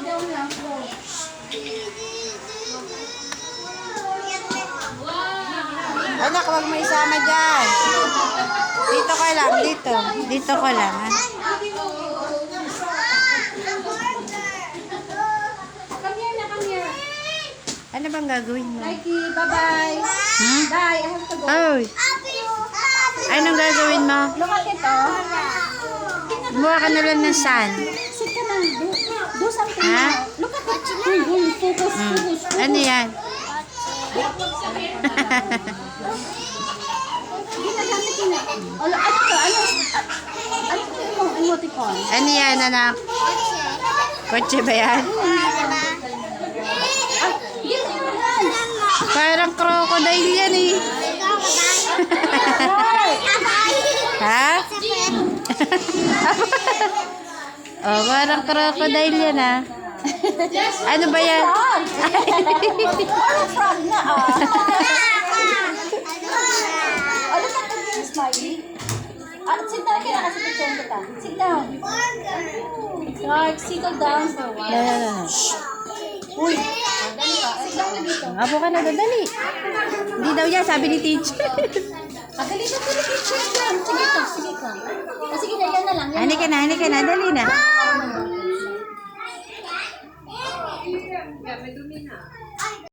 down lang. Go. Anak, huwag mo isama dyan. Dito ka lang, dito. Dito ka lang. Ha? Come here na, come here. Ano bang gagawin mo? Mikey, bye-bye. Hmm? Bye, I have to go. Oy, anong gagawin mo? Look at it, oh. Buha ka na lang ng sun. Sit ka na. Do something Ha? now. Look at it. Focus, focus. Ano yan? Ginagamit yun eh. Ano to? Ano to? Emoticon. Ano yan, anak? Kotse ba yan? Give me your hands. Parang crocodile yan eh. Ha? Oh, parang crocodile yan ah. Ano ba yan? Parang frog na ah. Oh, look at the game, Smiley. Sit down ka na kasi picture kita. Sit down. Clark, settle down for a while. Uy. Dali ka. Sit down na dito. Abo ka na, dali. Hindi daw yan, sabi ni teacher. Dali na, dali. Picture lang. Sige ka, sige ka. Sige na, yan na lang. Hani ka na, dali na. Yeah, may dumi na.